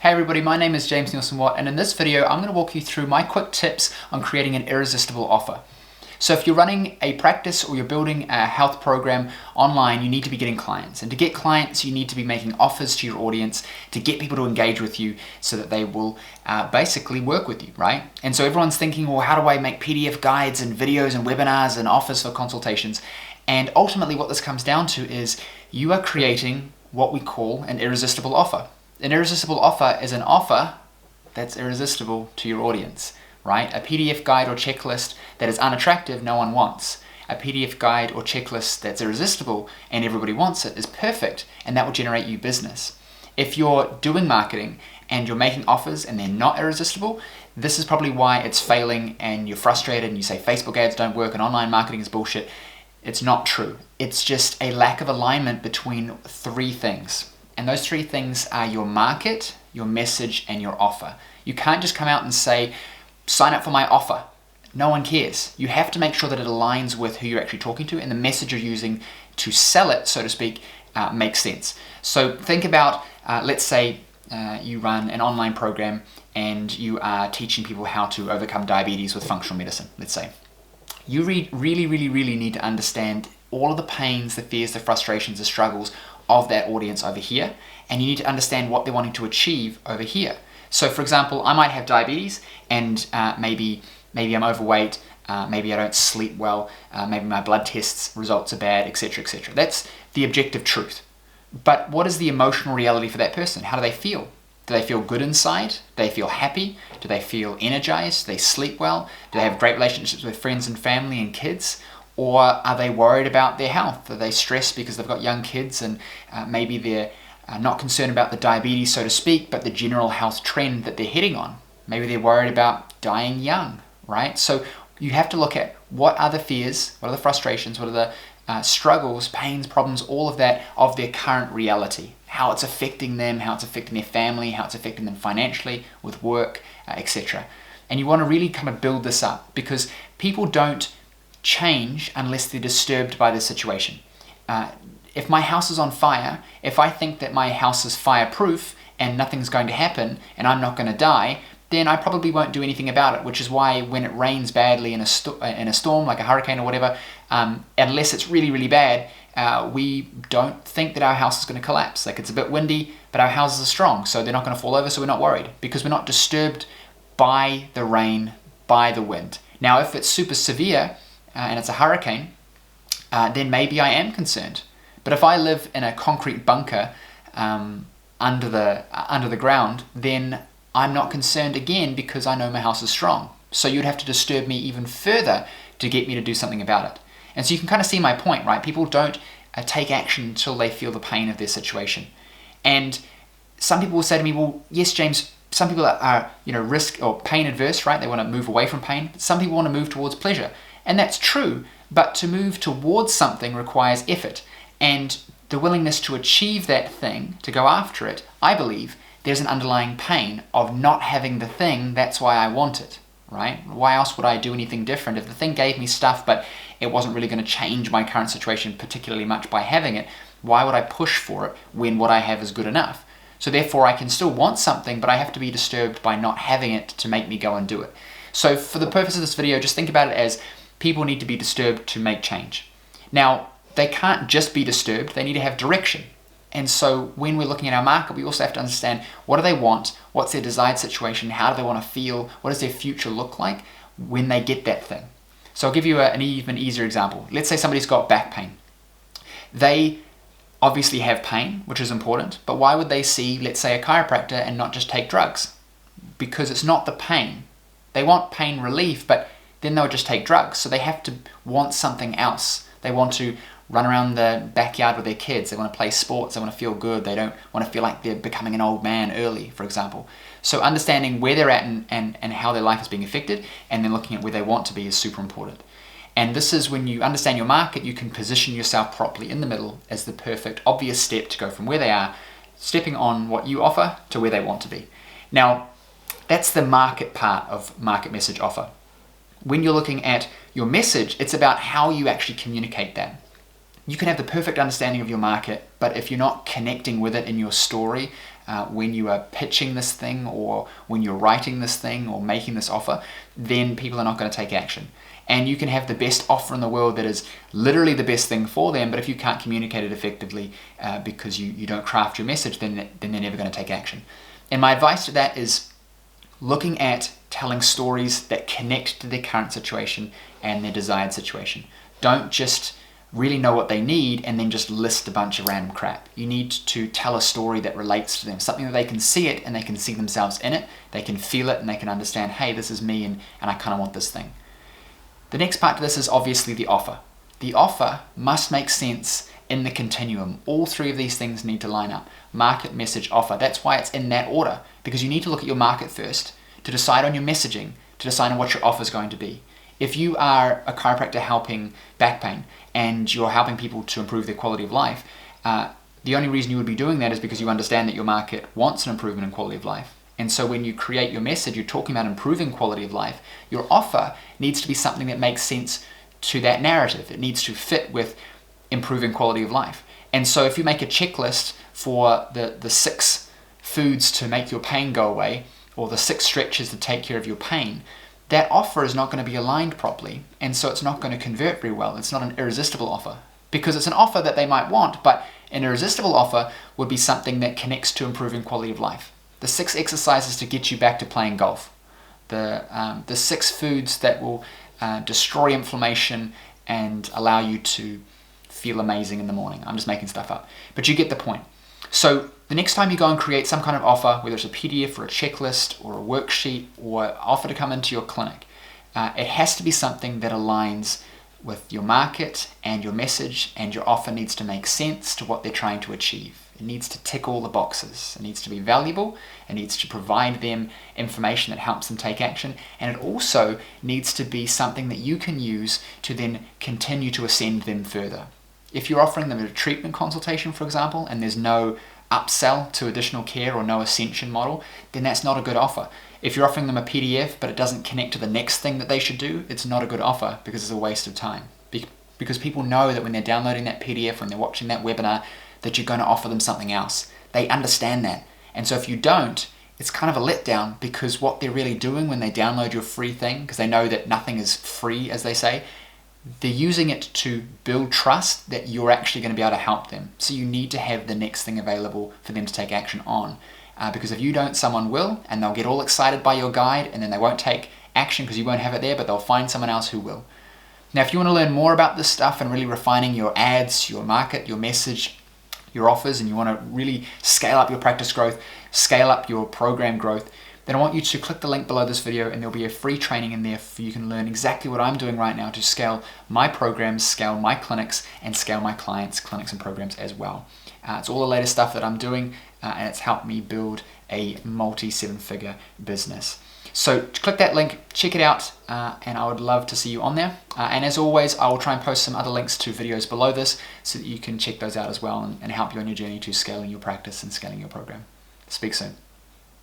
Hey everybody, my name is James Nielsen Watt, and in this video I'm going to walk you through my quick tips on creating an irresistible offer. So if you're running a practice or you're building a health program online, you need to be getting clients. And to get clients, you need to be making offers to your audience to get people to engage with you so that they will basically work with you, right? And so everyone's thinking, well, how do I make PDF guides and videos and webinars and offers for consultations? And ultimately what this comes down to is you are creating what we call an irresistible offer. An irresistible offer is an offer that's irresistible to your audience, right? A PDF guide or checklist that is unattractive, no one wants. A PDF guide or checklist that's irresistible and everybody wants it is perfect, and that will generate you business. If you're doing marketing and you're making offers and they're not irresistible, this is probably why it's failing and you're frustrated and you say Facebook ads don't work and online marketing is bullshit. It's not true. It's just a lack of alignment between three things. And those three things are your market, your message, and your offer. You can't just come out and say, sign up for my offer. No one cares. You have to make sure that it aligns with who you're actually talking to and the message you're using to sell it, so to speak, makes sense. So think about, let's say you run an online program and you are teaching people how to overcome diabetes with functional medicine, let's say. You really need to understand all of the pains, the fears, the frustrations, the struggles of that audience over here, and you need to understand what they're wanting to achieve over here. So for example, I might have diabetes and maybe I'm overweight, maybe I don't sleep well, maybe my blood tests results are bad, etc., etc. That's the objective truth. But what is the emotional reality for that person? How do they feel? Do they feel good inside? Do they feel happy? Do they feel energized? Do they sleep well? Do they have great relationships with friends and family and kids? Or are they worried about their health? Are they stressed because they've got young kids and maybe they're not concerned about the diabetes, so to speak, but the general health trend that they're heading on? Maybe they're worried about dying young, right? So you have to look at what are the fears, what are the frustrations, what are the struggles, pains, problems, all of that of their current reality, how it's affecting them, how it's affecting their family, how it's affecting them financially, with work, etc. And you want to really kind of build this up because people don't change unless they're disturbed by the situation. If my house is on fire, if I think that my house is fireproof and nothing's going to happen and I'm not going to die, then I probably won't do anything about it, which is why when it rains badly in a storm, like a hurricane or whatever, unless it's really bad, we don't think that our house is going to collapse. Like, it's a bit windy, but our houses are strong, so they're not going to fall over, so we're not worried because we're not disturbed by the rain, by the wind. Now, if it's super severe and it's a hurricane, then maybe I am concerned. But if I live in a concrete bunker under the ground, then I'm not concerned again because I know my house is strong. So you'd have to disturb me even further to get me to do something about it. And so you can kind of see my point, right? People don't take action until they feel the pain of their situation. And some people will say to me, well, yes, James, some people are risk or pain adverse, right? They want to move away from pain. Some people want to move towards pleasure. And that's true, but to move towards something requires effort. And the willingness to achieve that thing, to go after it, I believe there's an underlying pain of not having the thing. That's why I want it, right? Why else would I do anything different? If the thing gave me stuff, but it wasn't really going to change my current situation particularly much by having it, why would I push for it when what I have is good enough? So therefore I can still want something, but I have to be disturbed by not having it to make me go and do it. So for the purpose of this video, just think about it as people need to be disturbed to make change. Now, they can't just be disturbed, they need to have direction. And so when we're looking at our market, we also have to understand what do they want, what's their desired situation, how do they want to feel, what does their future look like when they get that thing. So I'll give you an even easier example. Let's say somebody's got back pain. They obviously have pain, which is important, but why would they see, let's say, a chiropractor and not just take drugs? Because it's not the pain. They want pain relief, but then they'll just take drugs. So they have to want something else. They want to run around the backyard with their kids. They want to play sports. They want to feel good. They don't want to feel like they're becoming an old man early, for example. So understanding where they're at and how their life is being affected, and then looking at where they want to be is super important. And this is when you understand your market, you can position yourself properly in the middle as the perfect, obvious step to go from where they are, stepping on what you offer to where they want to be. Now, that's the market part of market message offer. When you're looking at your message, it's about how you actually communicate that. You can have the perfect understanding of your market, but if you're not connecting with it in your story, when you are pitching this thing, or when you're writing this thing or making this offer, then people are not going to take action. And you can have the best offer in the world that is literally the best thing for them, but if you can't communicate it effectively because you don't craft your message, then they're never going to take action. And my advice to that is looking at telling stories that connect to their current situation and their desired situation. Don't just really know what they need and then just list a bunch of random crap. You need to tell a story that relates to them, something that they can see it and they can see themselves in it, they can feel it and they can understand, hey, this is me and I kind of want this thing. The next part to this is obviously the offer. The offer must make sense in the continuum. All three of these things need to line up. Market, message, offer. That's why it's in that order, because you need to look at your market first to decide on your messaging, to decide on what your offer is going to be. If you are a chiropractor helping back pain and you're helping people to improve their quality of life, the only reason you would be doing that is because you understand that your market wants an improvement in quality of life. And so when you create your message, you're talking about improving quality of life. Your offer needs to be something that makes sense to that narrative. It needs to fit with improving quality of life. And so if you make a checklist for the 6 foods to make your pain go away, or the 6 stretches to take care of your pain, that offer is not going to be aligned properly. And so it's not going to convert very well. It's not an irresistible offer, because it's an offer that they might want, but an irresistible offer would be something that connects to improving quality of life. The 6 exercises to get you back to playing golf. The 6 foods that will destroy inflammation and allow you to feel amazing in the morning. I'm just making stuff up, but you get the point. So the next time you go and create some kind of offer, whether it's a PDF or a checklist or a worksheet or offer to come into your clinic, it has to be something that aligns with your market and your message, and your offer needs to make sense to what they're trying to achieve. It needs to tick all the boxes. It needs to be valuable. It needs to provide them information that helps them take action. And it also needs to be something that you can use to then continue to ascend them further. If you're offering them a treatment consultation, for example, and there's no upsell to additional care or no ascension model, then that's not a good offer. If you're offering them a PDF but it doesn't connect to the next thing that they should do, it's not a good offer, because it's a waste of time. Because people know that when they're downloading that PDF, when they're watching that webinar, that you're going to offer them something else. They understand that. And so if you don't, it's kind of a letdown, because what they're really doing when they download your free thing, because they know that nothing is free, as they say, they're using it to build trust that you're actually going to be able to help them. So you need to have the next thing available for them to take action on. Because if you don't, someone will, and they'll get all excited by your guide, and then they won't take action because you won't have it there, but they'll find someone else who will. Now, if you want to learn more about this stuff and really refining your ads, your market, your message, your offers, and you want to really scale up your practice growth, scale up your program growth, then I want you to click the link below this video, and there'll be a free training in there for you can learn exactly what I'm doing right now to scale my programs, scale my clinics, and scale my clients' clinics and programs as well. It's all the latest stuff that I'm doing, and it's helped me build a multi-7-figure business. So click that link, check it out, and I would love to see you on there. And as always, I will try and post some other links to videos below this so that you can check those out as well and help you on your journey to scaling your practice and scaling your program. Speak soon.